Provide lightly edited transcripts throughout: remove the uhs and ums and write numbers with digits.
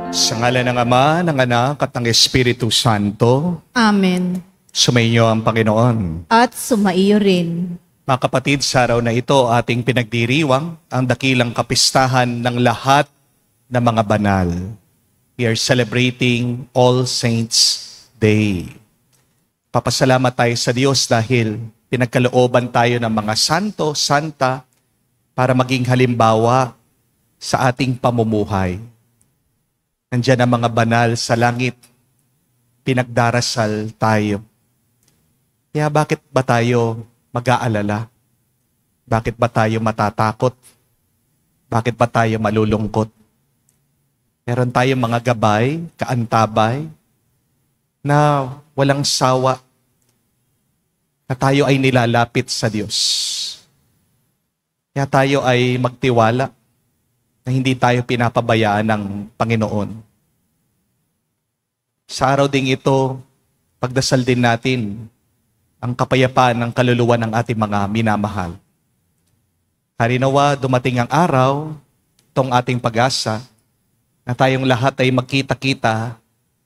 Sa ngalan ng Ama, ng Anak, at ng Espiritu Santo. Amen. Sumainyo ang Panginoon. At sumaiyo rin. Mga kapatid, sa araw na ito ating pinagdiriwang ang dakilang kapistahan ng lahat ng mga banal. We are celebrating All Saints Day. Papasalamat tayo sa Diyos dahil pinagkalooban tayo ng mga santo, santa para maging halimbawa sa ating pamumuhay. Nandiyan ang mga banal sa langit. Pinagdarasal tayo. Kaya bakit ba tayo mag-aalala? Bakit ba tayo matatakot? Bakit ba tayo malulungkot? Meron tayong mga gabay, kaantabay, na walang sawa, na tayo ay nilalapit sa Diyos. Kaya tayo ay magtiwala na hindi tayo pinapabayaan ng Panginoon. Sa araw ding ito, pagdasal din natin ang kapayapaan ng kaluluwa ng ating mga minamahal. Harinawa, dumating ang araw, itong ating pag-asa, na tayong lahat ay magkita-kita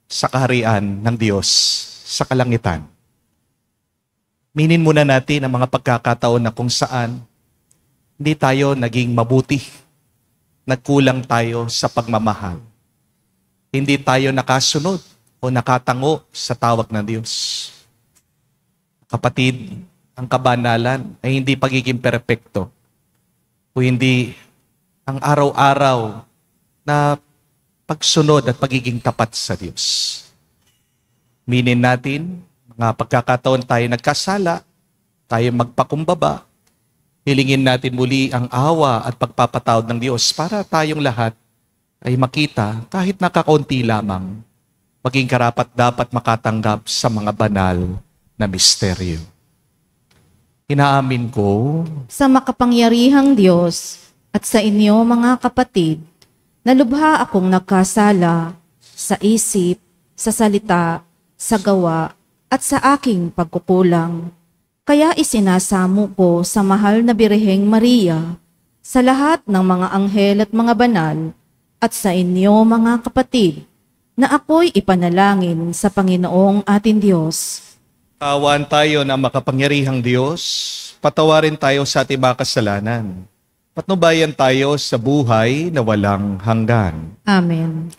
sa kaharian ng Diyos, sa kalangitan. Minin muna natin ang mga pagkakataon na kung saan hindi tayo naging mabuti. Nagkulang tayo sa pagmamahal. Hindi tayo nakasunod o nakatango sa tawag ng Diyos. Kapatid, ang kabanalan ay hindi pagiging perpekto o hindi ang araw-araw na pagsunod at pagiging tapat sa Diyos. Minin natin, mga pagkakataon tayo nagkasala, tayo magpakumbaba, hilingin natin muli ang awa at pagpapatawad ng Diyos para tayong lahat ay makita kahit nakakaunti lamang, maging karapat-dapat makatanggap sa mga banal na misteryo. Inaamin ko Sa makapangyarihang Diyos at sa inyo mga kapatid, na lubha akong nagkasala sa isip, sa salita, sa gawa, at sa aking pagkukulang. Kaya isinasamo ko sa mahal na Birheng Maria, sa lahat ng mga anghel at mga banal, at sa inyo mga kapatid, na ako'y ipanalangin sa Panginoong ating Diyos. kaawaan tayo ng makapangyarihang Diyos, patawarin tayo sa ating mga kasalanan, patnubayan tayo sa buhay na walang hanggan. Amen.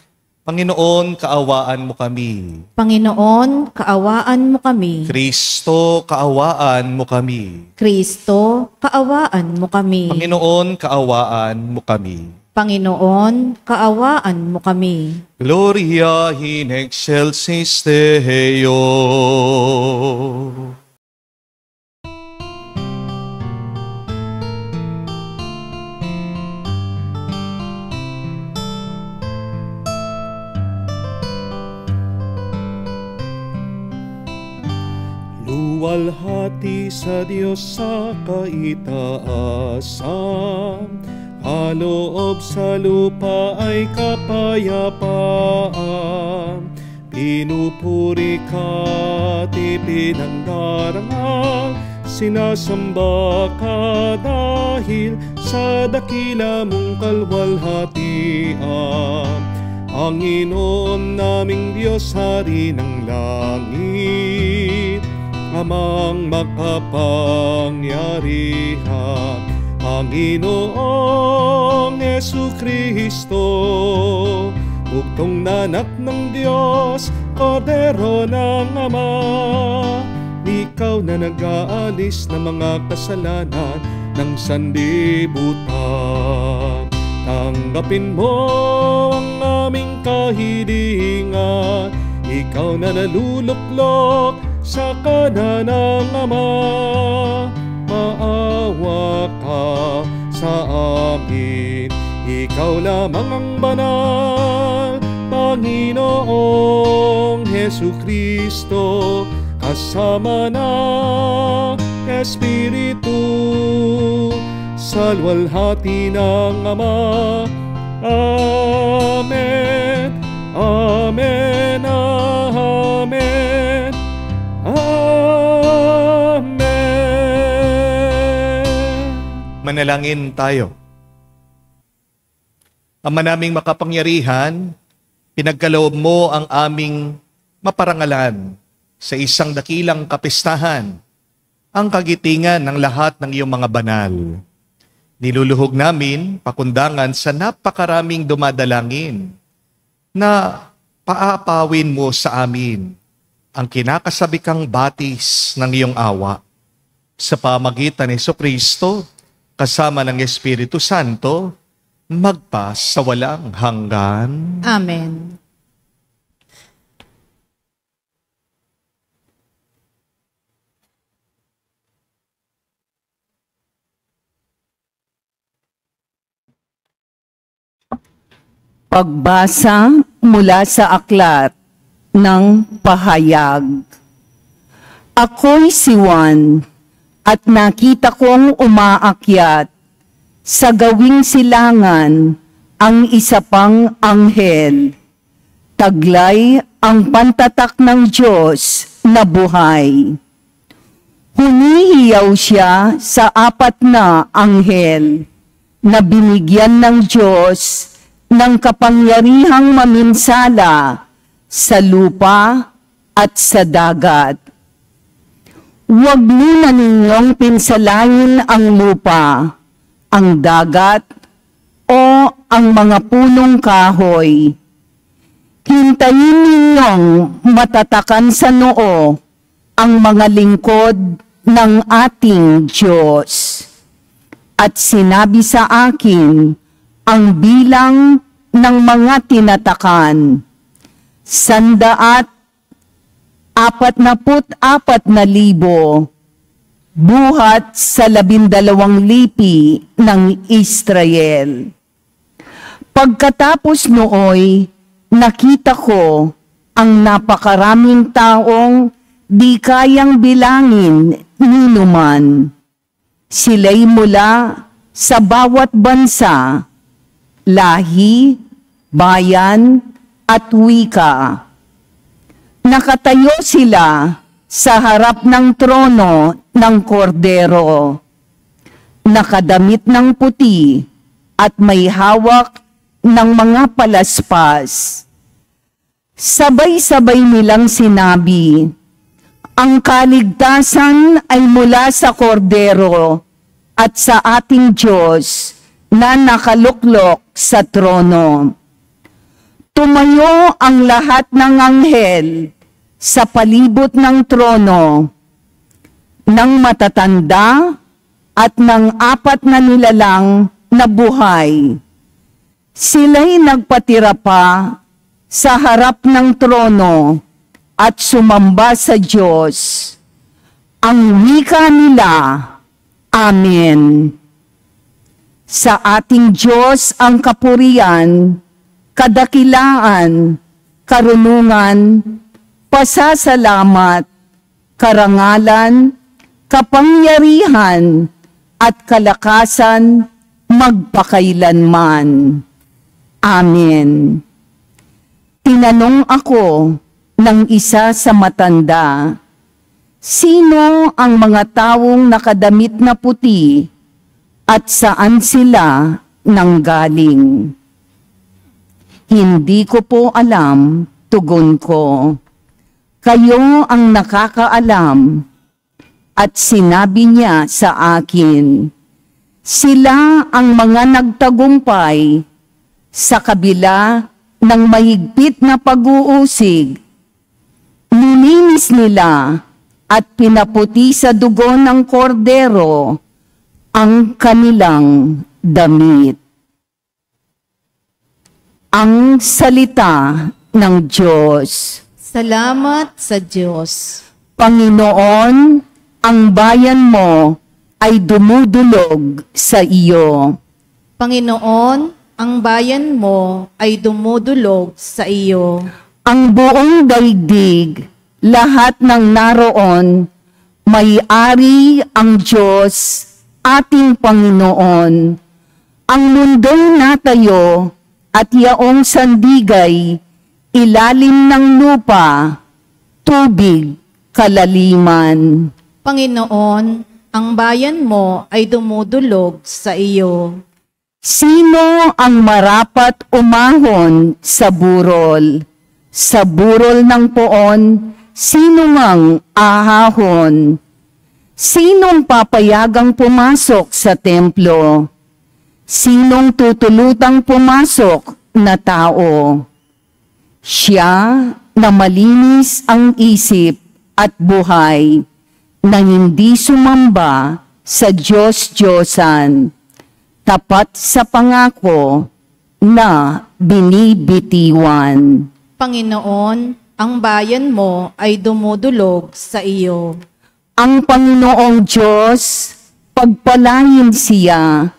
Panginoon, kaawaan mo kami. Panginoon, kaawaan mo kami. Kristo, kaawaan mo kami. Kristo, kaawaan mo kami. Panginoon, kaawaan mo kami. Panginoon, kaawaan mo kami. Gloria in excelsis Deo. Luwalhati sa Diyos sa kaitaasan, kaloob sa lupa ay kapayapaan. Pinupuri ka, ipinangdarangal, sinasamba ka dahil sa dakila mong kalwalhatian. Panginoon naming Diyos, Hari ng langit, Amang makapangyarihan, Panginoong Jesucristo, bugtong na anak ng Diyos, Kordero ng Ama. Ikaw na nag-aalis ng mga kasalanan ng sanlibutan. Tanggapin mo ang aming kahilingan, ikaw na naluluklok sa kanan ng Ama. Maawa ka sa amin, ikaw lamang ang banal, Panginoong Jesucristo, kasama ng Espiritu, sa luwalhati ng Ama. Amen, amen, amen, amen. Manalangin tayo. Ama naming makapangyarihan, Pinagkaloob mo ang aming maparangalan sa isang dakilang kapistahan, ang kagitingan ng lahat ng iyong mga banal. Niluluhog namin pakundangan sa napakaraming dumadalangin na paapawin mo sa amin ang kinakasabikang batis ng iyong awa sa pamagitan ni Jesucristo kasama ng Espiritu Santo magpa sa walang hanggan. Amen. Pagbasa mula sa aklat ng pahayag. Ako'y si Juan, at nakita kong umaakyat sa gawing silangan ang isa pang anghel. Taglay ang pantatak ng Diyos na buhay. Humihiyaw siya sa 4 na anghel na binigyan ng Diyos ng kapangyarihang maminsala sa lupa at sa dagat. Huwag muna ninyong pinsalain ang lupa, ang dagat, o ang mga punong kahoy. Hintayin ninyong matatakan sa noo ang mga lingkod ng ating Diyos. At sinabi sa akin ang bilang ng mga tinatakan, 144,000 buhat sa 12 lipi ng Israel. Pagkatapos nooy, nakita ko ang napakaraming taong di kayang bilangin ni numan. Sila'y mula sa bawat bansa, lahi, bayan, at wika. Nakatayo sila sa harap ng trono ng kordero. Nakadamit ng puti at may hawak ng mga palaspas. Sabay-sabay nilang sinabi, ang kaligtasan ay mula sa kordero at sa ating Diyos na nakaluklok sa trono. Tumayo ang lahat ng anghel sa palibot ng trono, ng matatanda at ng 4 na nilalang na buhay. Sila'y nagpatira pa sa harap ng trono at sumamba sa Diyos. Ang wika nila, Amen. Sa ating Diyos ang kapurian, kadakilaan, karunungan, pasasalamat, karangalan, kapangyarihan, at kalakasan magpakailanman. Amen. Tinanong ako ng isa sa matanda, sino ang mga taong nakadamit na puti at saan sila nanggaling? Hindi ko po alam, tugon ko. Kayo ang nakakaalam. At sinabi niya sa akin, sila ang mga nagtagumpay sa kabila ng mahigpit na pag-uusig. Nilinis nila at pinaputi sa dugo ng kordero ang kanilang damit. Ang salita ng Diyos. Salamat sa Diyos. Panginoon, ang bayan mo ay dumudulog sa iyo. Panginoon, ang bayan mo ay dumudulog sa iyo. Ang buong daigdig, lahat ng naroon, may-ari ang Diyos, ating Panginoon. Ang mundong natayo at yaong sandigay, ilalim ng lupa, tubig, kalaliman. Panginoon, ang bayan mo ay dumudulog sa iyo. Sino ang marapat umahon sa burol? Sa burol ng poon, sino ngang ahahon? Sinong papayagang pumasok sa templo? Sinong tutulutang pumasok na tao? Siya na malinis ang isip at buhay, na hindi sumamba sa Diyos-Diyosan, tapat sa pangako na binibitiwan. Panginoon, ang bayan mo ay dumudulog sa iyo. Ang Panginoong Diyos, pagpalain siya,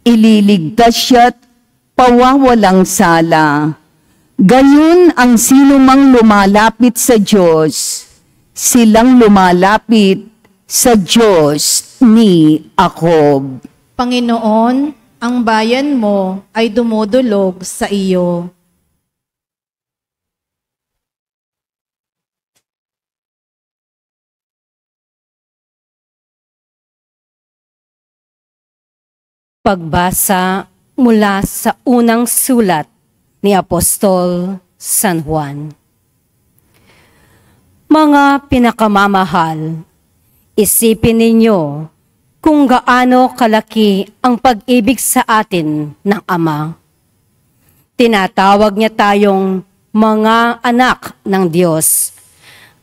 ililigtas siya't pawawalang sala. Gayon ang sinumang lumalapit sa Diyos, silang lumalapit sa Diyos ni Jacob. Panginoon, ang bayan mo ay dumudulog sa iyo. Pagbasa mula sa unang sulat ni Apostol San Juan. Mga pinakamamahal, isipin ninyo kung gaano kalaki ang pag-ibig sa atin ng Ama. Tinatawag niya tayong mga anak ng Diyos,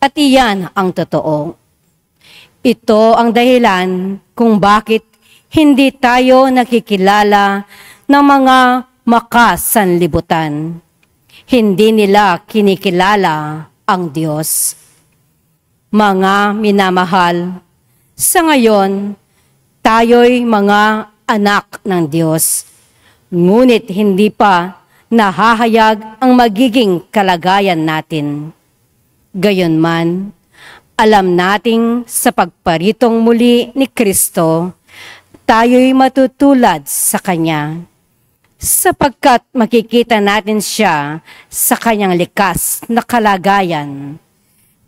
at iyan ang totoo. Ito ang dahilan kung bakit hindi tayo nakikilala ng mga makasanlibutan. Hindi nila kinikilala ang Diyos. Mga minamahal, sa ngayon, tayo'y mga anak ng Diyos. Ngunit hindi pa nahahayag ang magiging kalagayan natin. Gayunman, alam nating sa pagparitong muli ni Kristo, tayo'y matutulad sa Kanya, sapagkat makikita natin siya sa Kanyang likas na kalagayan.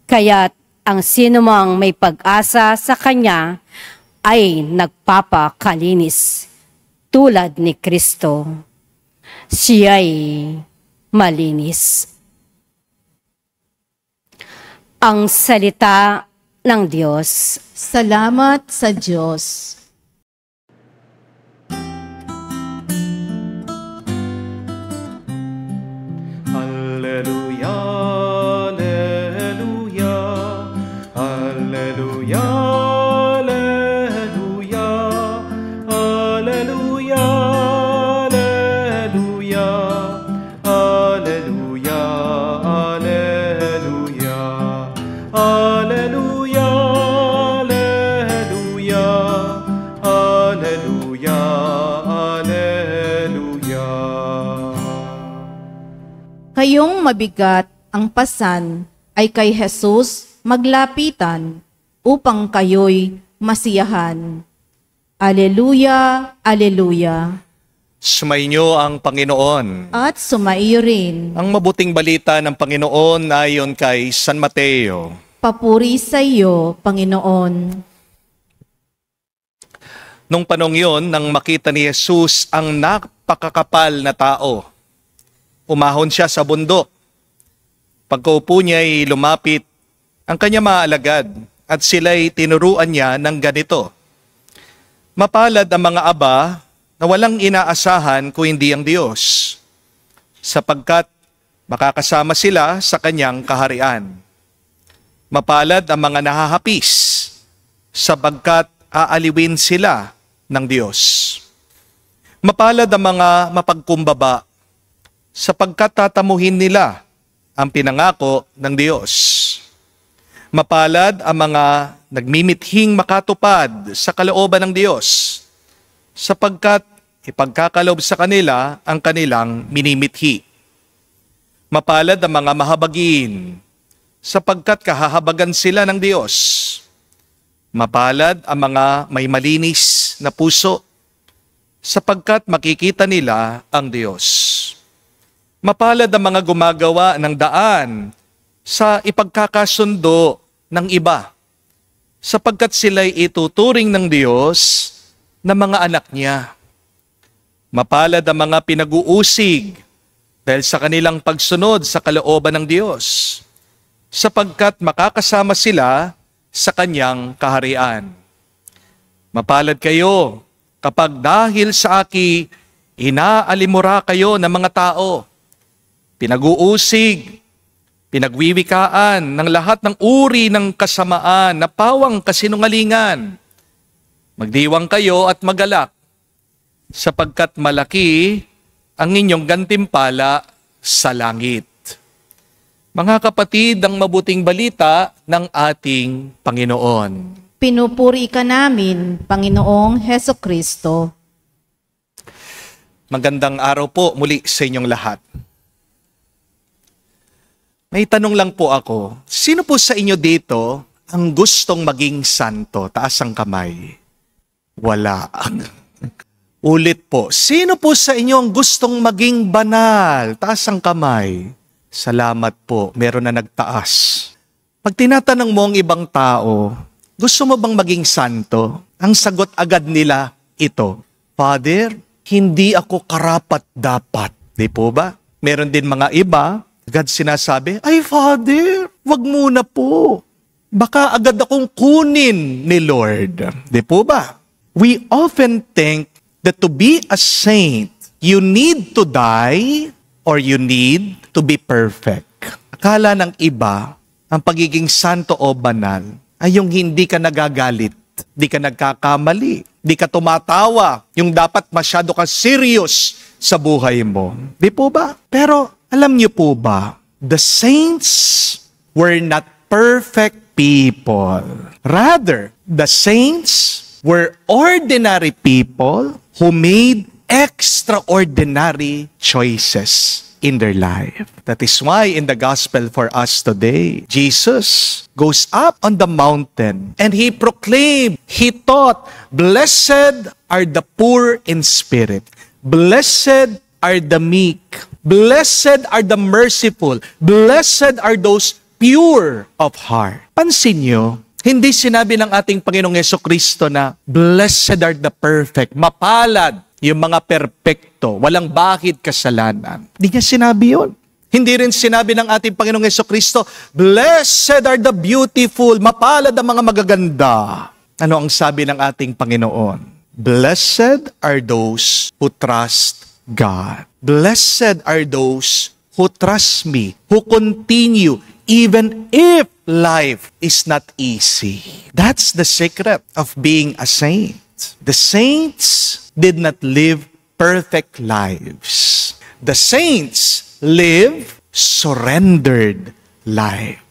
Kaya't ang sinumang may pag-asa sa Kanya ay nagpapakalinis tulad ni Kristo. Siya'y malinis. Ang salita ng Diyos. Salamat sa Diyos. Alleluia, alleluia, alleluia, alleluia, alleluia, alleluia, alleluia, alleluia, alleluia, alleluia, alleluia. Kayong mabigat ang pasan ay kay Jesus maglapitan upang kayo'y masiyahan. Aleluya, aleluya. Sumainyo ang Panginoon. At sumaiyo rin. Ang mabuting balita ng Panginoon ayon kay San Mateo. Papuri sa iyo, Panginoon. Nung panong yun, nang makita ni Jesus ang napakakapal na tao, umahon siya sa bundok. Pagkaupo niya ay lumapit ang kanya mga alagad at sila'y tinuruan niya ng ganito. Mapalad ang mga aba na walang inaasahan kung hindi ang Diyos, sapagkat makakasama sila sa kanyang kaharian. Mapalad ang mga nahahapis, sapagkat aaliwin sila ng Diyos. Mapalad ang mga mapagkumbaba, sapagkat tatamuhin nila ang pinangako ng Diyos. Mapalad ang mga nagmimithing makatupad sa kalooban ng Diyos, sapagkat ipagkakaloob sa kanila ang kanilang minimithi. Mapalad ang mga mahabagin, sapagkat kahahabagan sila ng Diyos. Mapalad ang mga may malinis na puso, sapagkat makikita nila ang Diyos. Mapalad ang mga gumagawa ng daan sa ipagkakasundo ng iba, sapagkat sila'y ituturing ng Diyos na mga anak niya. Mapalad ang mga pinag-uusig dahil sa kanilang pagsunod sa kalooban ng Diyos, sapagkat makakasama sila sa kanyang kaharian. Mapalad kayo kapag dahil sa aki, inaalimura kayo ng mga tao, pinag-uusig, pinagwiwikaan ng lahat ng uri ng kasamaan na pawang kasinungalingan. Magdiwang kayo at magalak, sapagkat malaki ang inyong gantimpala sa langit. Mga kapatid, ang mabuting balita ng ating Panginoon. Pinupuri ka namin, Panginoong Hesukristo. Magandang araw po muli sa inyong lahat. May tanong lang po ako, sino po sa inyo dito ang gustong maging santo? Taas ang kamay. Wala. Ulit po, sino po sa inyo ang gustong maging banal? Taas ang kamay. Salamat po, meron na nagtaas. Pag tinatanong mo ang ibang tao, gusto mo bang maging santo? Ang sagot agad nila ito, Father, hindi ako karapat-dapat. Di po ba? Meron din mga iba, agad sinasabi, ay Father, wag muna po. Baka agad akong kunin ni Lord. Di po ba? We often think that to be a saint, you need to die or you need to be perfect. Akala ng iba, ang pagiging santo o banal ay yung hindi ka nagagalit, di ka nagkakamali, di ka tumatawa, yung dapat masyado ka serious sa buhay mo. Di po ba? Pero alam niyo po ba, the saints were not perfect people. Rather, the saints were ordinary people who made extraordinary choices in their life. That is why in the gospel for us today, Jesus goes up on the mountain and he proclaimed, he taught, blessed are the poor in spirit, blessed are the meek, blessed are the merciful, blessed are those pure of heart. Pansin nyo, hindi sinabi ng ating Panginoong Hesukristo na blessed are the perfect, mapalad yung mga perpekto, walang bakit kasalanan. Hindi niya sinabi yun. Hindi rin sinabi ng ating Panginoong Hesukristo, blessed are the beautiful, mapalad ang mga magaganda. Ano ang sabi ng ating Panginoon? Blessed are those who trust God. Blessed are those who trust me, who continue even if life is not easy. That's the secret of being a saint. The saints did not live perfect lives. The saints live surrendered life.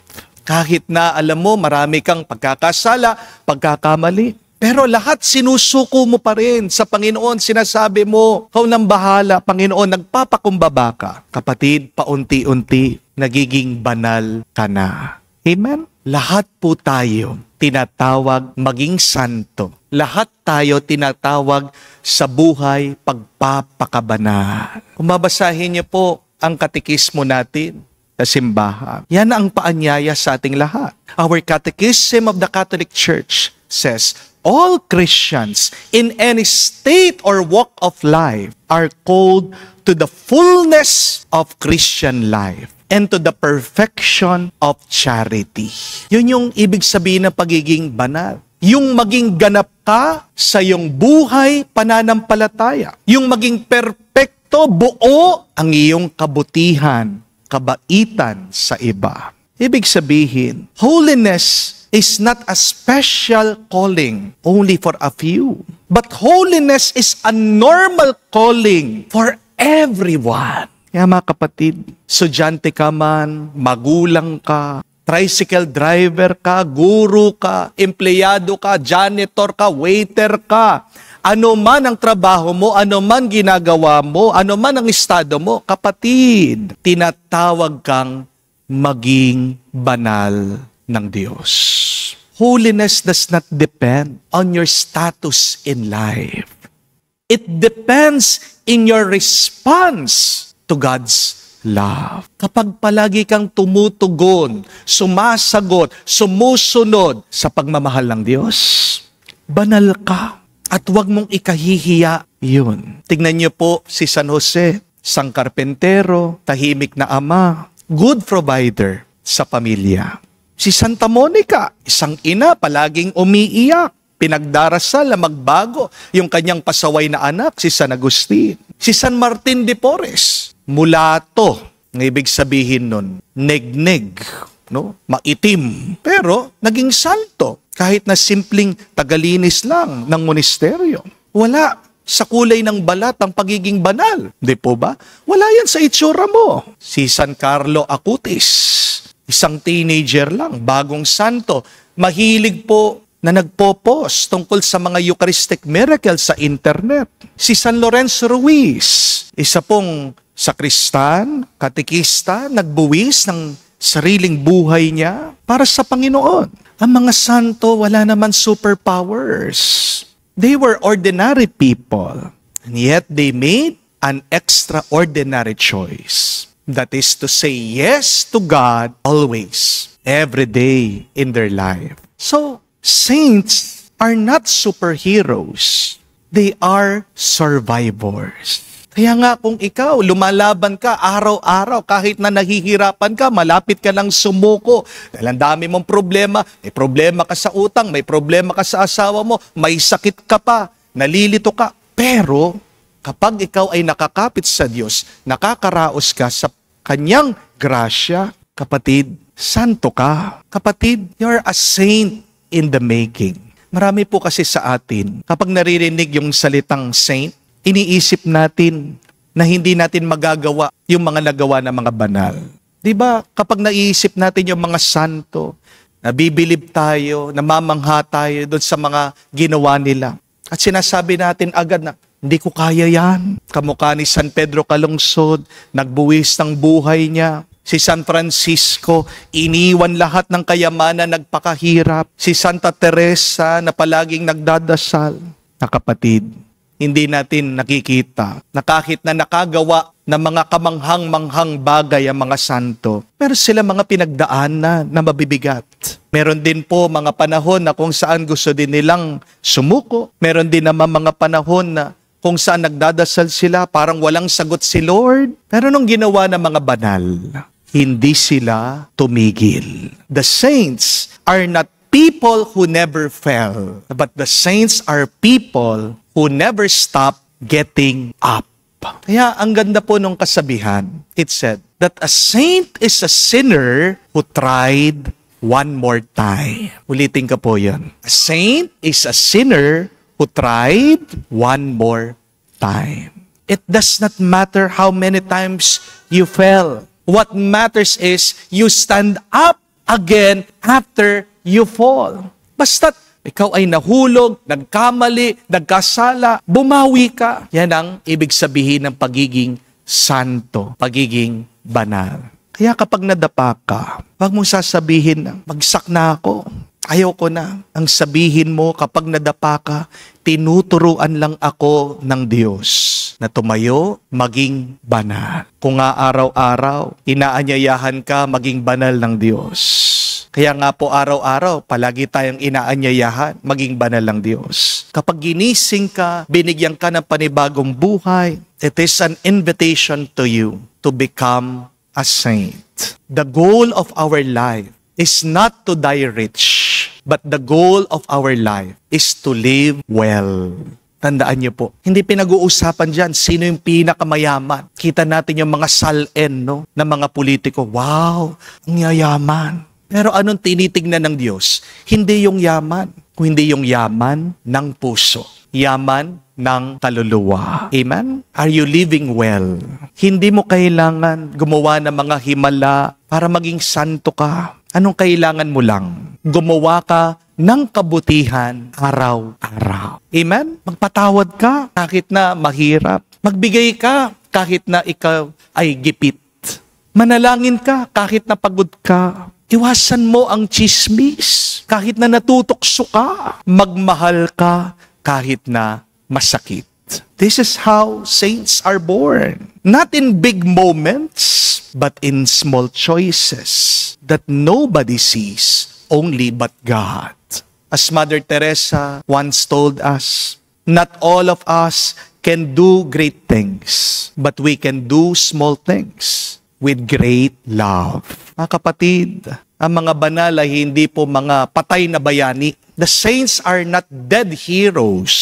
Kahit na alam mo, marami kang pagkakasala, pagkakamali, pero lahat sinusuko mo pa rin sa Panginoon. Sinasabi mo, ikaw nang bahala, Panginoon, nagpapakumbaba ka. Kapatid, paunti-unti, nagiging banal ka na. Amen? Lahat po tayo tinatawag maging santo. Lahat tayo tinatawag sa buhay pagpapakabanal. Kung babasahin niyo po ang katekismo natin sa simbahan, yan ang paanyaya sa ating lahat. Our Catechism of the Catholic Church says, all Christians in any state or walk of life are called to the fullness of Christian life and to the perfection of charity. Yun yung ibig sabihin ng pagiging banal. Yung maging ganap ka sa iyong buhay pananampalataya. Yung maging perpekto, buo ang iyong kabutihan, kabaitan sa iba. Ibig sabihin, holiness is not a special calling only for a few. But holiness is a normal calling for everyone. Kaya mga kapatid, estudyante ka man, magulang ka, tricycle driver ka, guru ka, empleyado ka, janitor ka, waiter ka, ano man ang trabaho mo, ano man ginagawa mo, ano man ang estado mo, kapatid, tinatawag kang maging banal ng Diyos. Holiness does not depend on your status in life. It depends in your response to God's love. Kapag palagi kang tumutugon, sumasagot, sumusunod sa pagmamahal ng Diyos, banal ka. At huwag mong ikahihiya yun. Tignan niyo po si San Jose, isang karpentero, tahimik na ama, good provider sa pamilya. Si Santa Monica, isang ina, palaging umiiyak. Pinagdarasal na magbago yung kanyang pasaway na anak, si San Agustin. Si San Martin de Porres, mulato. Ang ibig sabihin nun, neg-neg, no? Maitim. Pero naging santo kahit na simpleng tagalinis lang ng monasteryo. Wala sa kulay ng balat ang pagiging banal. Di po ba? Wala yan sa itsura mo. Si San Carlo Acutis, isang teenager lang, bagong santo, mahilig po na nagpo-post tungkol sa mga Eucharistic miracles sa internet. Si San Lorenzo Ruiz, isa pong sakristan, katekista, nagbuwis ng sariling buhay niya para sa Panginoon. Ang mga santo, wala naman superpowers. They were ordinary people, and yet they made an extraordinary choice. That is to say yes to God always, every day in their life. So, saints are not superheroes. They are survivors. Kaya nga kung ikaw, lumalaban ka araw-araw, kahit na nahihirapan ka, malapit ka lang sumuko. Dahil ang dami mong problema, may problema ka sa utang, may problema ka sa asawa mo, may sakit ka pa, nalilito ka. Pero kapag ikaw ay nakakapit sa Diyos, nakakaraos ka sa Kanyang grasya, kapatid, santo ka. Kapatid, you're a saint in the making. Marami po kasi sa atin, kapag naririnig yung salitang saint, iniisip natin na hindi natin magagawa yung mga nagawa ng mga banal. Diba, kapag naiisip natin yung mga santo, nabibilib tayo, namamangha tayo doon sa mga ginawa nila. At sinasabi natin agad na, hindi ko kaya yan. Kamukha ni San Pedro Calungsod, nagbuwis ng buhay niya. Si San Francisco, iniwan lahat ng kayamanan, nagpakahirap. Si Santa Teresa na palaging nagdadasal. Na kapatid, hindi natin nakikita na kahit na nakagawa ng mga kamanghang-manghang bagay ang mga santo, pero sila mga pinagdaanan na mabibigat. Meron din po mga panahon na kung saan gusto din nilang sumuko. Meron din naman mga panahon na kung saan nagdadasal sila, parang walang sagot si Lord. Pero nung ginawa ng mga banal, hindi sila tumigil. The saints are not people who never fell, but the saints are people who never stop getting up. Kaya ang ganda po nung kasabihan. It said that a saint is a sinner who tried one more time. Ulitin ka po yan. A saint is a sinner who tried one more time. It does not matter how many times you fell. What matters is you stand up again after you fall. Basta't ikaw ay nahulog, nagkamali, nagkasala, bumawi ka. Yan ang ibig sabihin ng pagiging santo, pagiging banal. Kaya kapag nadapa ka, huwag mong sasabihin na, bagsak na ako. Ayaw ko na. Ang sabihin mo kapag nadapa ka, tinuturuan lang ako ng Diyos na tumayo, maging banal. Kung nga araw-araw, inaanyayahan ka maging banal ng Diyos. Kaya nga po araw-araw, palagi tayong inaanyayahan, maging banal ng Diyos. Kapag ginising ka, binigyan ka ng panibagong buhay, it is an invitation to you to become a saint. The goal of our life is not to die rich, but the goal of our life is to live well. Tandaan niyo po, hindi pinag-uusapan dyan sino yung pinakamayaman. Kita natin yung mga salen, no, ng mga politiko. Wow, ang yayaman. Pero anong tinitignan ng Diyos? Hindi yung yaman, kundi yung yaman ng puso. Yaman ng kaluluwa. Amen? Are you living well? Hindi mo kailangan gumawa ng mga himala para maging santo ka. Anong kailangan mo lang? Gumawa ka ng kabutihan araw-araw. Amen? Magpatawad ka kahit na mahirap. Magbigay ka kahit na ikaw ay gipit. Manalangin ka kahit na pagod ka. Iwasan mo ang chismis kahit na natutokso ka. Magmahal ka kahit na masakit. This is how saints are born. Not in big moments, but in small choices that nobody sees, only but God. As Mother Teresa once told us, Not all of us can do great things, but we can do small things with great love. Mga kapatid, ang mga banal ay hindi po mga patay na bayani. The saints are not dead heroes,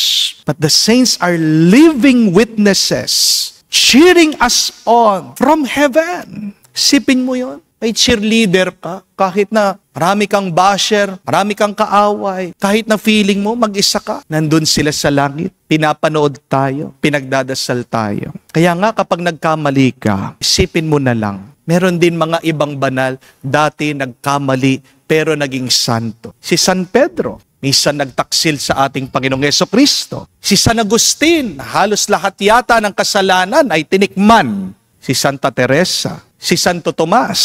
but the saints are living witnesses, cheering us on from heaven. Sipin mo yon. May cheerleader ka, kahit na marami kang basher, marami kang kaaway, kahit na feeling mo mag-isa ka, nandun sila sa langit, pinapanood tayo, pinagdadasal tayo. Kaya nga kapag nagkamali ka, isipin mo na lang, meron din mga ibang banal, dati nagkamali pero naging santo. Si San Pedro, minsan nagtaksil sa ating Panginoong Jesucristo. Si San Agustin, halos lahat yata ng kasalanan ay tinikman. Si Santa Teresa, si Santo Tomas,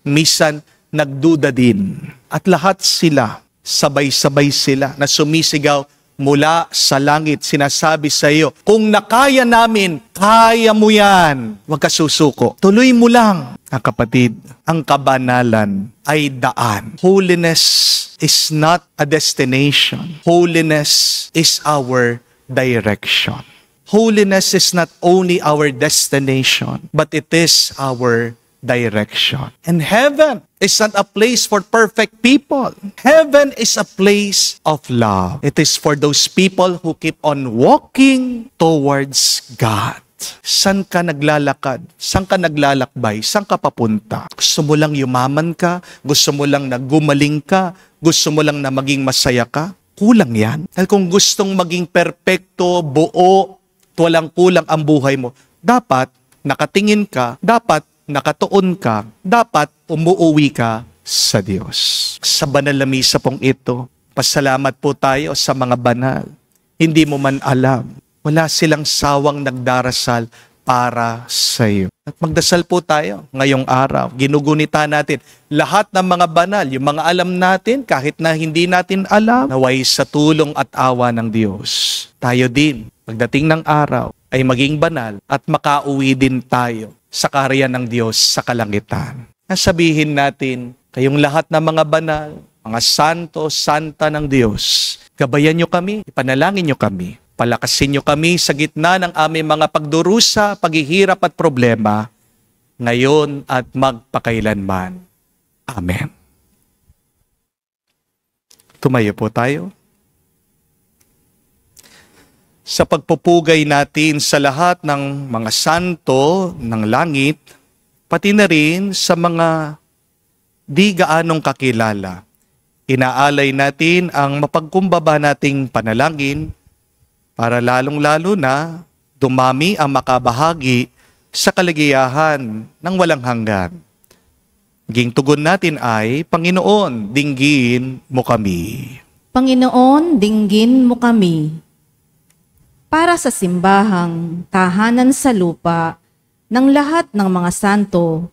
minsan nagduda din. At lahat sila, sabay-sabay sila na sumisigaw mula sa langit. Sinasabi sa iyo, kung nakaya namin, kaya mo yan. Huwag ka susuko. Tuloy mo lang. Kapatid, ang kabanalan ay daan. Holiness is not a destination. Holiness is our direction. Holiness is not only our destination, but it is our direction. And heaven is not a place for perfect people. Heaven is a place of love. It is for those people who keep on walking towards God. San ka naglalakad? San ka naglalakbay? San ka papunta? Gusto mo lang yumaman ka? Gusto mo lang na gumaling ka? Gusto mo lang na maging masaya ka? Kulang yan. Dahil kung gustong maging perpekto, buo, walang kulang ang buhay mo, dapat nakatingin ka, dapat nakatuon ka, dapat umuuwi ka sa Diyos. Sa banal na misa pong ito, pasalamat po tayo sa mga banal. Hindi mo man alam, wala silang sawang nagdarasal para sa iyo. At magdasal po tayo ngayong araw. Ginugunita natin lahat ng mga banal, yung mga alam natin, kahit na hindi natin alam, naway sa tulong at awa ng Diyos. Tayo din, pagdating ng araw, ay maging banal at makauwi din tayo sa kaharian ng Diyos sa kalangitan. Sabihin natin, kayong lahat ng mga banal, mga santo, santa ng Diyos, gabayan nyo kami, ipanalangin nyo kami, palakasin nyo kami sa gitna ng aming mga pagdurusa, paghihirap at problema, ngayon at magpakailanman. Amen. Tumayo po tayo. Sa pagpupugay natin sa lahat ng mga santo ng langit, pati na rin sa mga di gaanong kakilala, inaalay natin ang mapagkumbaba nating panalangin para lalong-lalo na dumami ang makabahagi sa kaligayahan ng walang hanggan. Naging tugon natin ay, Panginoon, dinggin mo kami. Panginoon, dinggin mo kami. Para sa simbahang tahanan sa lupa ng lahat ng mga santo,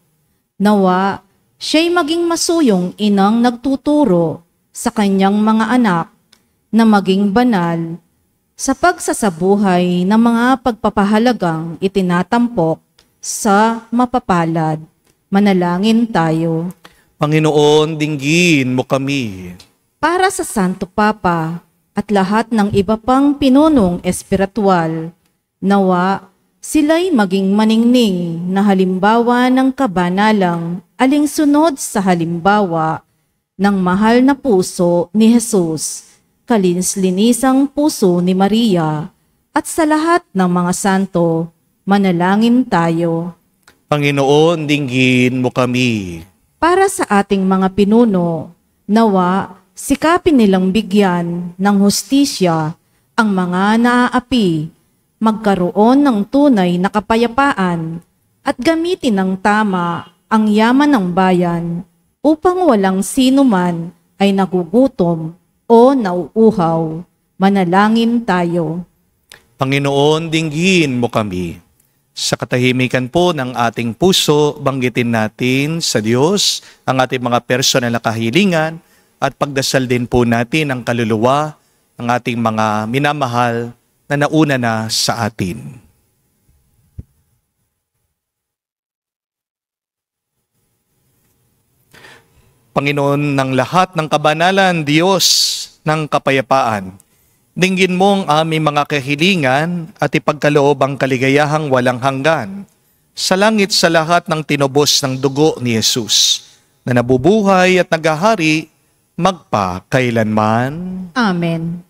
nawa siya'y maging masuyong inang nagtuturo sa kanyang mga anak na maging banal sa pagsasabuhay ng mga pagpapahalagang itinatampok sa mapapalad. Manalangin tayo. Panginoon, dinggin mo kami. Para sa Santo Papa at lahat ng iba pang pinunong espiritual, nawa sila'y maging maningning na halimbawa ng kabanalang alingsunod sa halimbawa ng mahal na puso ni Jesus, kalinis-linisang puso ni Maria, at sa lahat ng mga santo, manalangin tayo. Panginoon, dinggin mo kami. Para sa ating mga pinuno, nawa sikapin nilang bigyan ng hustisya ang mga naaapi, magkaroon ng tunay na kapayapaan, at gamitin ng tama ang yaman ng bayan upang walang sino man ay nagugutom o nauuhaw. Manalangin tayo. Panginoon, dinggin mo kami. Sa katahimikan po ng ating puso, banggitin natin sa Diyos ang ating mga personal na kahilingan at pagdasal din po natin ang kaluluwa ng ating mga minamahal na nauna na sa atin. Panginoon ng lahat ng kabanalan, Diyos ng kapayapaan, Dinggin mo ang aming mga kahilingan at ipagkaloob ang kaligayahang walang hanggan. Sa langit sa lahat ng tinubos ng dugo ni Jesus, na nabubuhay at naghahari magpakailanman. Amen.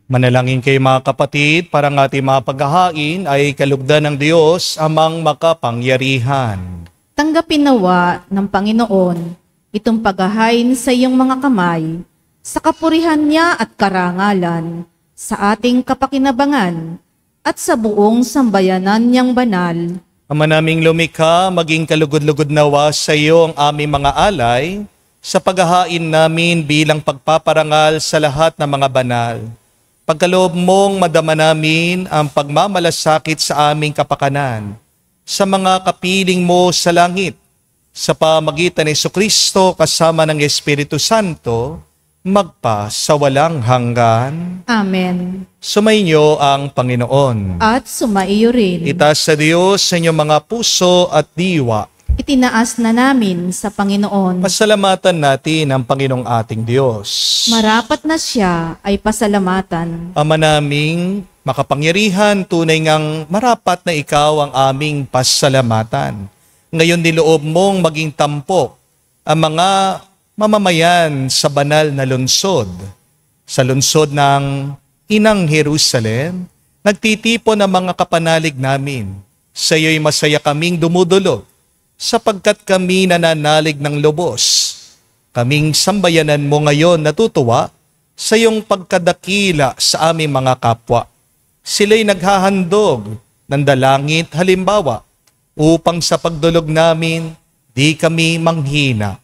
Manalangin kayo mga kapatid, para ang ating mga paghahain ay kalugdan ng Diyos amang makapangyarihan. Tanggapin nawa ng Panginoon itong paghahain sa iyong mga kamay, sa kapurihan niya at karangalan, sa ating kapakinabangan, at sa buong sambayanan niyang banal. Ama naming lumikha, maging kalugod-lugod nawa sa iyo ang aming mga alay, sa paghahain namin bilang pagpaparangal sa lahat ng mga banal. Pagkaloob mong madama namin ang pagmamalasakit sa aming kapakanan, sa mga kapiling mo sa langit, sa pamagitan ni Jesucristo kasama ng Espiritu Santo, magpa sa walang hanggan. Amen. Sumainyo ang Panginoon. At sumaiyo rin. Itaas sa Diyos sa inyong mga puso at diwa. Itinaas na namin sa Panginoon. Pasalamatan natin ang Panginoong ating Diyos. Marapat na siya ay pasalamatan. Ama naming makapangyarihan, tunay ngang marapat na ikaw ang aming pasalamatan. Ngayon niloob mong maging tampok ang mga mamamayan sa banal na lungsod. Sa lungsod ng Inang Jerusalem, nagtitipon ang mga kapanalig namin. Sa iyo'y masaya kaming dumudulog, sapagkat kami nananalig ng lubos. Kaming sambayanan mo ngayon natutuwa sa iyong pagkadakila sa aming mga kapwa. Sila'y naghahandog ng dalangit halimbawa upang sa pagdulog namin di kami manghina.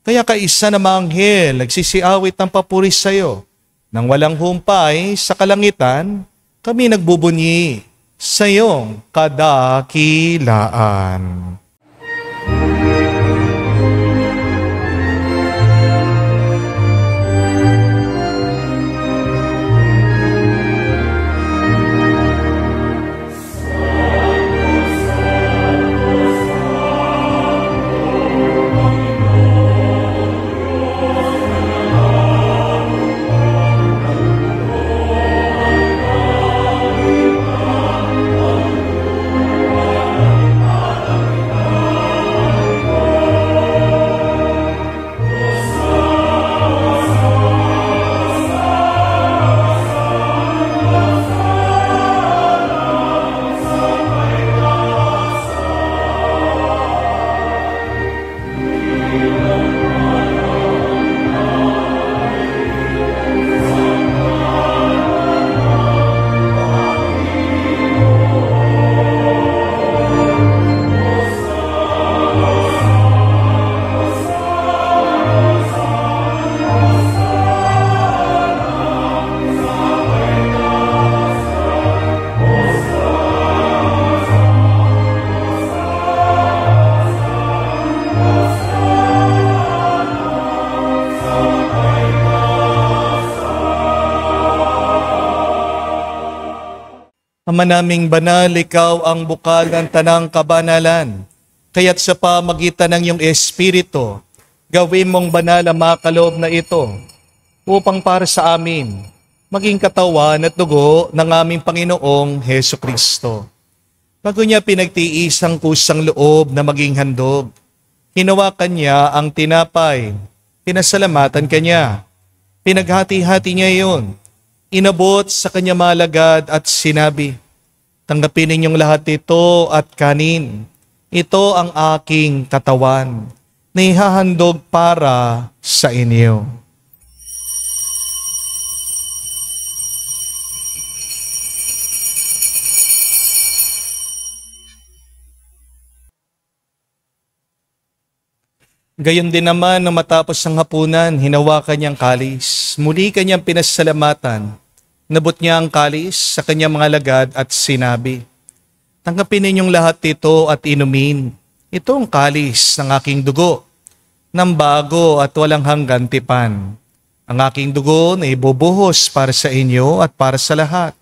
Kaya kaisa na mga anghel nagsisiawit ng papuri sa iyo. Nang walang humpay sa kalangitan, kami nagbubunyi sa iyong kadakilaan. Ama naming banal, ikaw ang bukal ng tanang kabanalan. Kaya't sa pamagitan ng iyong Espiritu, gawin mong banal ang mga kaloob na ito upang para sa amin maging katawan at dugo ng aming Panginoong Heso Kristo. Bago niya pinagtiis ang kusang loob na maging handog, hinawakan niya ang tinapay, pinasalamatan kanya, pinaghati-hati niya iyon, inabot sa kanya malagad at sinabi, "Tanggapin ninyong lahat ito at kanin. Ito ang aking katawan na ihahandog para sa inyo." Gayon din naman nang matapos ang hapunan, hinawakan niyang kalis. Muli kanyang pinasalamatan. Nabot niya ang kalis sa kanyang mga lagad at sinabi, "Tanggapin ninyong lahat ito at inumin. Ito ang kalis ng aking dugo, ng bago at walang hanggan tipan. Ang aking dugo na ibubuhos para sa inyo at para sa lahat,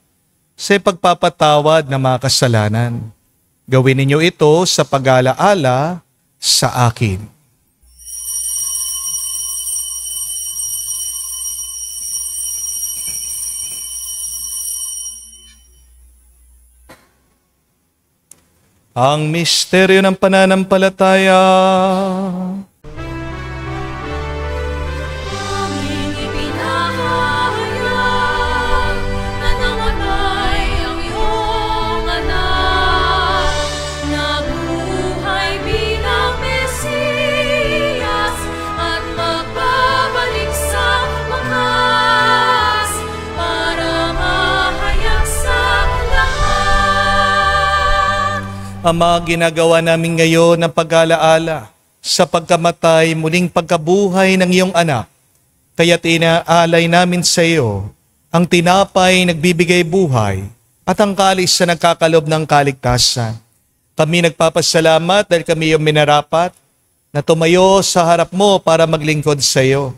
sa pagpapatawad ng mga kasalanan. Gawin ninyo ito sa pag-alaala sa akin." Ang misteryo ng pananampalataya. Aming ipinahayag na namatay ang iyong anak, nabuhay bilang Mesiyas at magbabalik sa wakas para mahayag sa lahat. Ama, ginagawa namin ngayon ng pag-alaala sa pagkamatay muling pagkabuhay ng iyong anak. Kaya't inaalay namin sa iyo ang tinapay nagbibigay buhay at ang kalis na nagkakalob ng kaligtasan. Kami nagpapasalamat dahil kami iyong minarapat na tumayo sa harap mo para maglingkod sa iyo.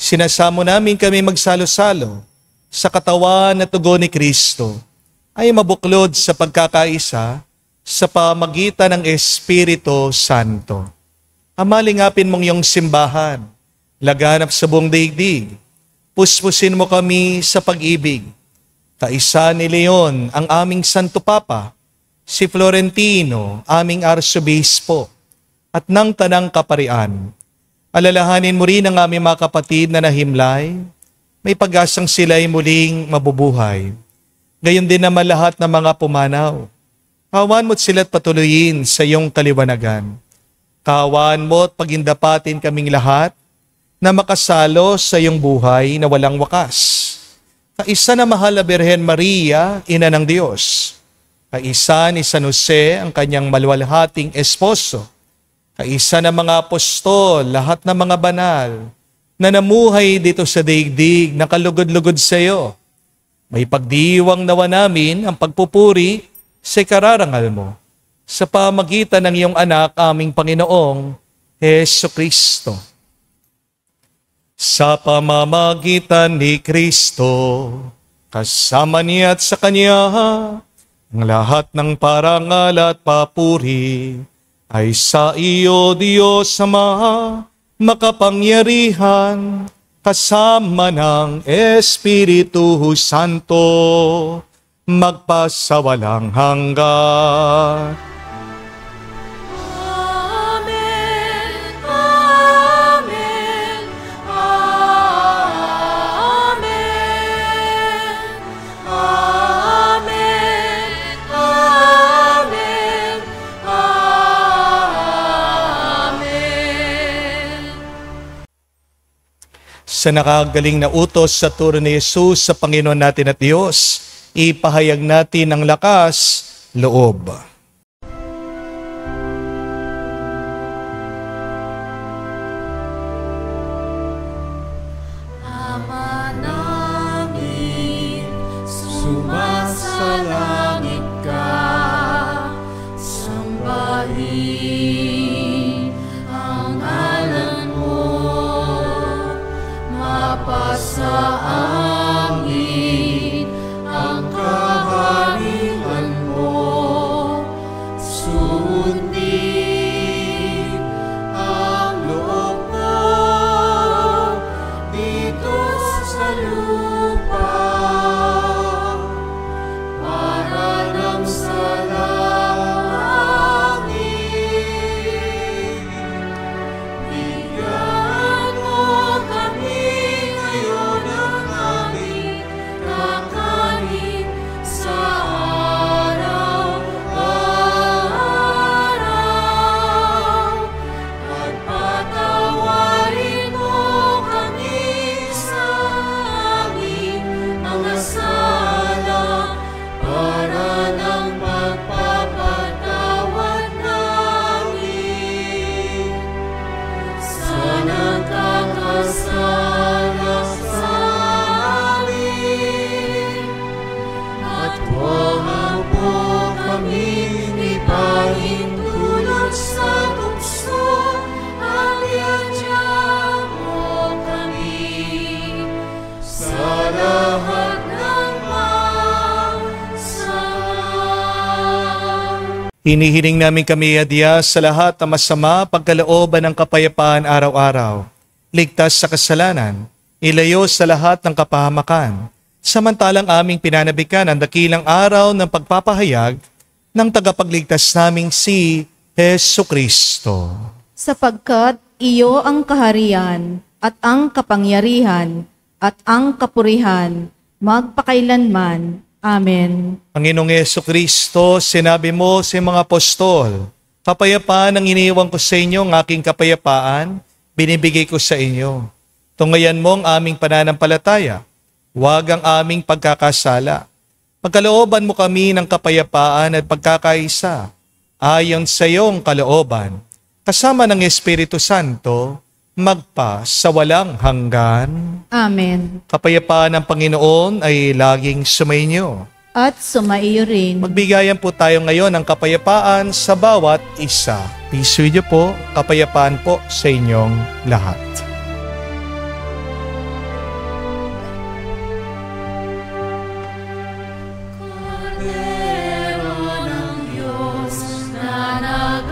Sinasamo namin kami magsalo-salo sa katawan at dugo ni Kristo ay mabuklod sa pagkakaisa sa pamagitan ng Espiritu Santo. Amalingapin mong iyong simbahan, laganap sa buong daigdig. Puspusin mo kami sa pag-ibig. Kaisa ni Leon, ang aming Santo Papa, si Florentino, aming Arsobispo, at ng Tanang Kaparian. Alalahanin mo rin ang aming mga kapatid na nahimlay, may pag-asang sila'y muling mabubuhay. Gayon din naman lahat ng mga pumanaw. Kawan mo't sila't patuloyin sa iyong kaliwanagan. Kawan mo't pagindapatin kaming lahat na makasalo sa iyong buhay na walang wakas. Kaisa na mahal na Birhen Maria, Ina ng Diyos. Kaisa ni San Jose, ang kanyang maluwalhating esposo. Kaisa na mga apostol, lahat ng mga banal na namuhay dito sa daigdig na kalugod-lugod sa iyo. May pagdiwang nawa namin ang pagpupuri sa kararangal mo sa pamagitan ng iyong anak, aming Panginoong Heso Kristo. Sa pamamagitan ni Kristo, kasama niya at sa Kanya, ang lahat ng parangal at papuri ay sa iyo, Diyos Ama, makapangyarihan, kasama ng Espiritu Santo, magpasawalang hanggan. Amen, Amen, Amen, Amen, Amen, Amen. Sa nakagaling na utos sa turo ni Jesus sa Panginoon natin at Diyos, ipahayag natin ang lakas, loob. Ama namin, sumasalangit ka, sambahin ang ngalan mo, mapasa amin ang kaharian Hinihiling namin kami, Adya, sa lahat ng masama, pagkalooban ng kapayapaan araw-araw. Ligtas sa kasalanan, ilayo sa lahat ng kapahamakan. Samantalang aming pinanabikan ang dakilang araw ng pagpapahayag ng tagapagligtas naming si Jesucristo. Sapagkat iyo ang kaharian at ang kapangyarihan at ang kapurihan magpakailanman. Amen. Panginoong Jesucristo, sinabi mo sa mga apostol, kapayapaan ang iniwan ko sa inyo, ang aking kapayapaan, binibigay ko sa inyo. Tungayan mo ang aming pananampalataya, huwag ang aming pagkakasala. Pagkalooban mo kami ng kapayapaan at pagkakaisa, ayon sa iyong kalooban, kasama ng Espiritu Santo, magpa sa walang hanggan. Amen. Kapayapaan ng Panginoon ay laging sumainyo. At sumaiyo rin. Magbigayan po tayo ngayon ng kapayapaan sa bawat isa. Peace with you po, kapayapaan po sa inyong lahat. Cordero ng Diyos na nag-aalis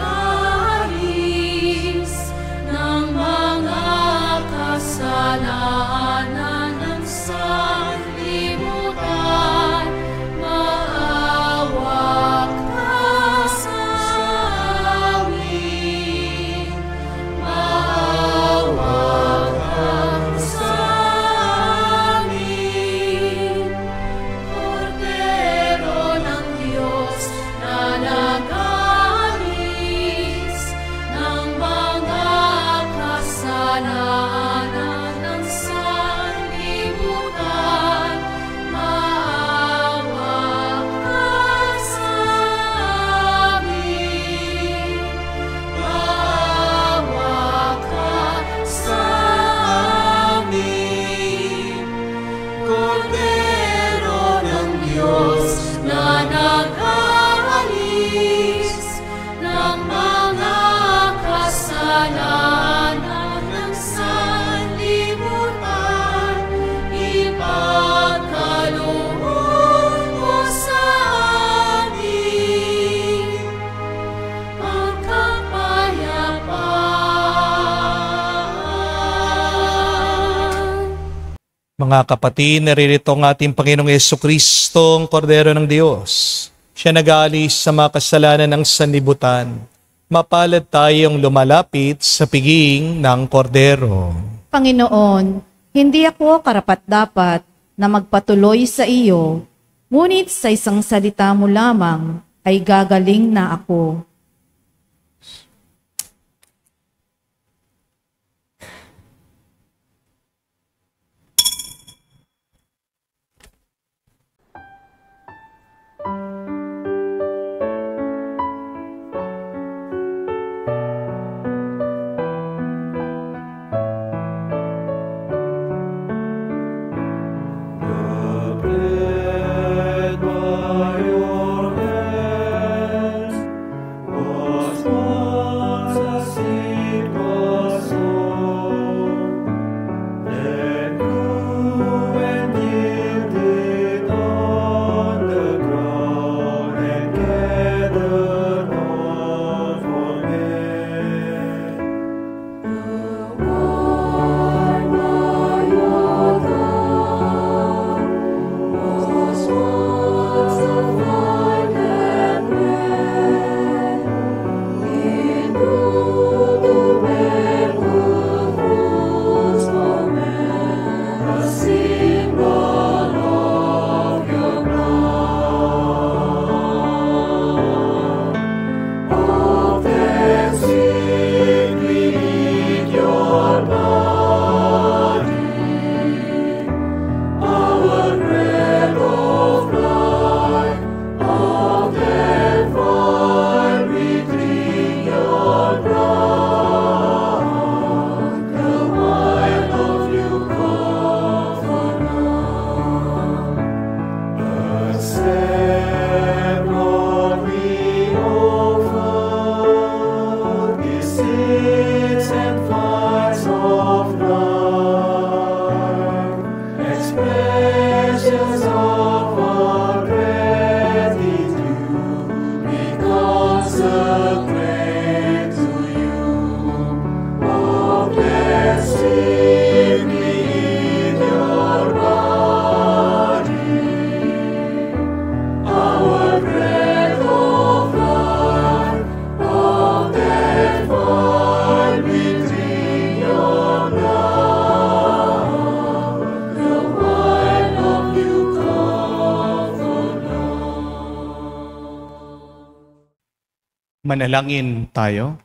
ng mga kasalanan ng sanlibutan, maawa ka sa amin. Maawa ka sa amin. Cordero ng Diyos na nag-aalis ng mga kasalanan ng sanlibutan, maawa ka sa amin. Maawa ka sa amin. Cordero ng Diyos na nag-aalis ng mga kasalanan ng sanlibutan, ipagkaloob mo sa amin ang kapayapaan. Mga kapatid, naririto ang ating Panginoong Jesucristo, ang Kordero ng Diyos. Siya nag-aalis sa mga kasalanan ng sanlibutan. Mapalad tayong lumalapit sa piging ng Kordero. Panginoon, hindi ako karapat-dapat na magpatuloy sa iyo, ngunit sa isang salita mo lamang ay gagaling na ako. Bread by your hands, Manalangin tayo.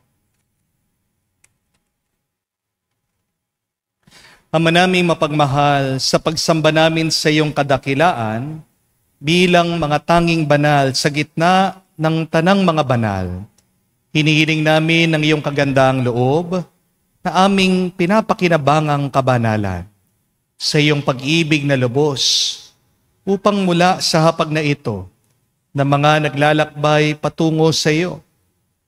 Ama naming mapagmahal, sa pagsamba namin sa iyong kadakilaan, bilang mga tanging banal sa gitna ng tanang mga banal, hinihiling namin ng iyong kagandang loob na aming pinapakinabangang kabanalan sa iyong pag-ibig na lubos upang mula sa hapag na ito na mga naglalakbay patungo sa iyo,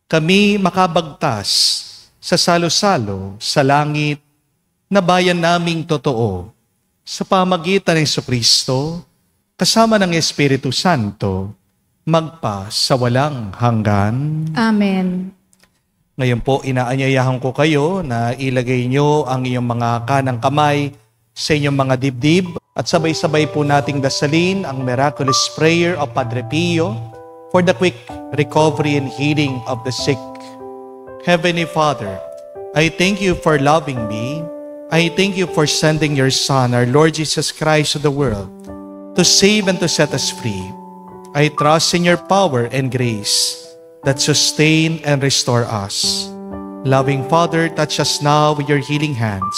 kami makabagtas sa salo-salo sa langit na bayan naming totoo sa pamagitan ng Jesucristo kasama ng Espiritu Santo magpa sa walang hanggan. Amen. Ngayon po, inaanyayahan ko kayo na ilagay nyo ang iyong mga kanang kamay sa inyong mga dibdib at sabay-sabay po nating dasalin ang miraculous prayer of Padre Pio for the quick recovery and healing of the sick. Heavenly Father, I thank you for loving me. I thank you for sending your Son, our Lord Jesus Christ, to the world to save and to set us free. I trust in your power and grace that sustain and restore us. Loving Father, touch us now with your healing hands.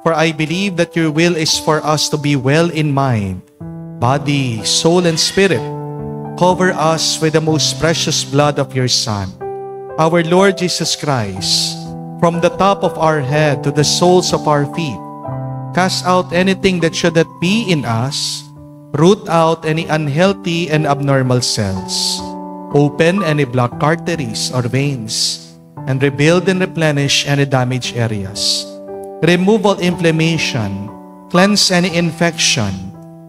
For I believe that your will is for us to be well in mind, body, soul, and spirit. Cover us with the most precious blood of your Son, our Lord Jesus Christ, from the top of our head to the soles of our feet. Cast out anything that should not be in us. Root out any unhealthy and abnormal cells. Open any blocked arteries or veins, and rebuild and replenish any damaged areas. Remove all inflammation, cleanse any infection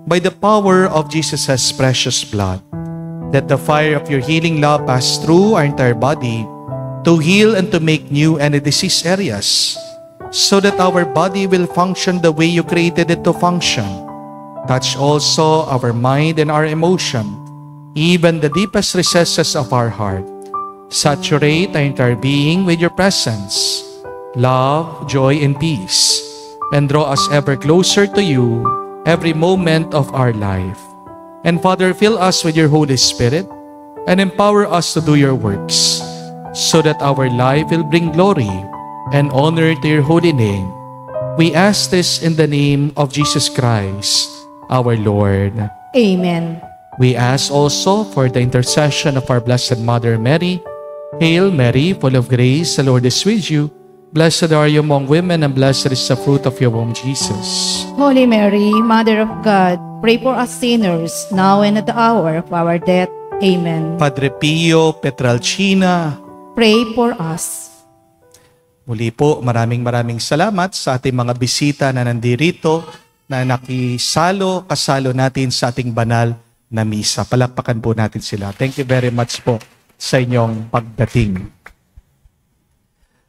by the power of Jesus' precious blood. Let the fire of your healing love pass through our entire body to heal and to make new any disease areas, so that our body will function the way you created it to function. Touch also our mind and our emotion, even the deepest recesses of our heart. Saturate our entire being with your presence, love, joy, and peace, and draw us ever closer to you every moment of our life. And Father, fill us with your Holy Spirit and empower us to do your works, so that our life will bring glory and honor to your holy name. We ask this in the name of Jesus Christ, our Lord. Amen. We ask also for the intercession of our Blessed Mother Mary. Hail Mary, full of grace, the Lord is with you. Blessed are you among women, and blessed is the fruit of your womb, Jesus. Holy Mary, Mother of God, pray for us sinners, now and at the hour of our death. Amen. Padre Pio Petralcina, Pray for us. muli po, maraming salamat sa ating mga bisita na nandirito, na kasalo natin sa ating banal na misa. Palakpakan po natin sila. Thank you very much po sa inyong pagdating.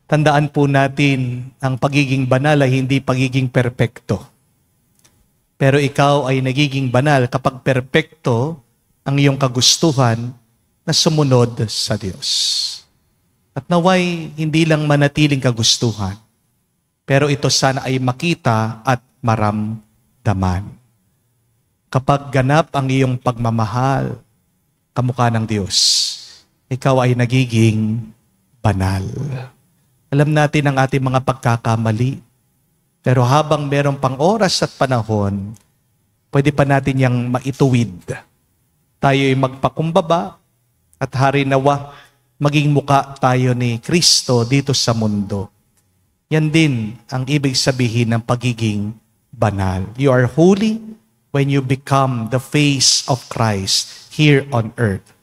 Tandaan po natin, ang pagiging banal ay hindi pagiging perpekto. Pero ikaw ay nagiging banal kapag perpekto ang iyong kagustuhan na sumunod sa Diyos. At naway hindi lang manatiling kagustuhan, pero ito sana ay makita at maramdaman. Kapag ganap ang iyong pagmamahal, kamukha ng Diyos, ikaw ay nagiging banal. Alam natin ang ating mga pagkakamali, pero habang merong pang oras at panahon, pwede pa natin yang maituwid. Tayo'y magpakumbaba at harinawa maging muka tayo ni Kristo dito sa mundo. Yan din ang ibig sabihin ng pagiging banal. You are holy when you become the face of Christ here on earth.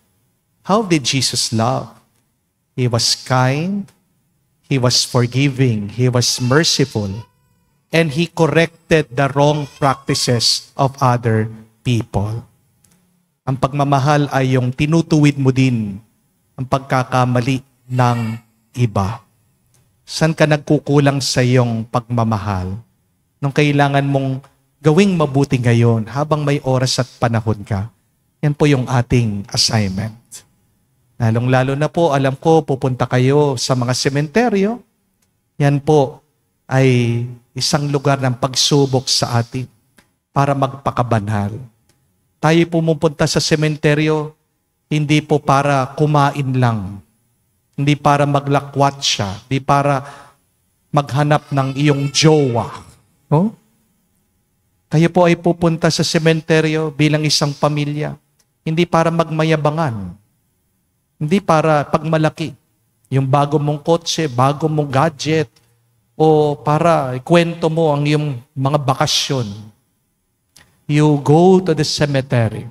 How did Jesus love? He was kind, He was forgiving, He was merciful, and He corrected the wrong practices of other people. Ang pagmamahal ay yung tinutuwid mo din ang pagkakamali ng iba. Saan ka nagkukulang sa iyong pagmamahal? Nung kailangan mong gawing mabuti ngayon habang may oras at panahon ka. Yan po yung ating assignment. Lalong-lalo na po, alam ko, pupunta kayo sa mga sementeryo. Yan po ay isang lugar ng pagsubok sa atin para magpakabanal. Tayo pumupunta sa sementeryo, hindi po para kumain lang. Hindi para maglakwat siya. Hindi para maghanap ng iyong jowa. No? Kayo po ay pupunta sa sementeryo bilang isang pamilya. Hindi para magmayabangan. Hindi para pagmalaki. Yung bago mong kotse, bago mong gadget, o para ikwento mo ang iyong mga bakasyon. You go to the cemetery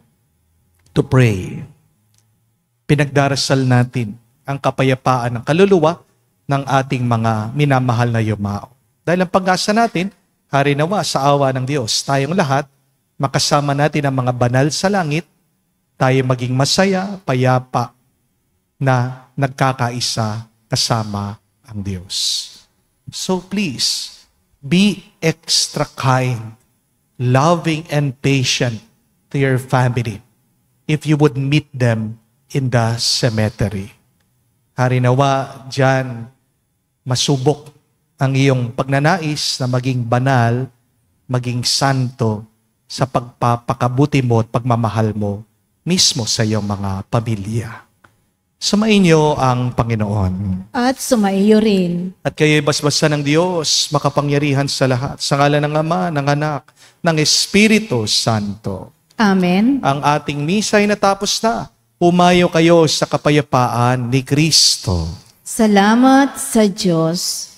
to pray. Pinagdarasal natin ang kapayapaan ng kaluluwa ng ating mga minamahal na yumao. Dahil ang pag-asa natin, harinawa sa awa ng Diyos, tayong lahat, makasama natin ang mga banal sa langit, tayo maging masaya, payapa, na nagkakaisa kasama ang Diyos. So please, be extra kind, loving and patient to your family if you would meet them in the cemetery. Harinawa dyan, masubok ang iyong pagnanais na maging banal, maging santo sa pagpapakabuti mo at pagmamahal mo mismo sa iyong mga pamilya. Sumainyo ang Panginoon. At sumaiyo rin. At kayo'y basbasan ng Diyos, makapangyarihan sa lahat. Sa ngalan ng Ama, ng Anak, ng Espiritu Santo. Amen. Ang ating misa ay natapos na. Pumayo kayo sa kapayapaan ni Kristo. Salamat sa Diyos.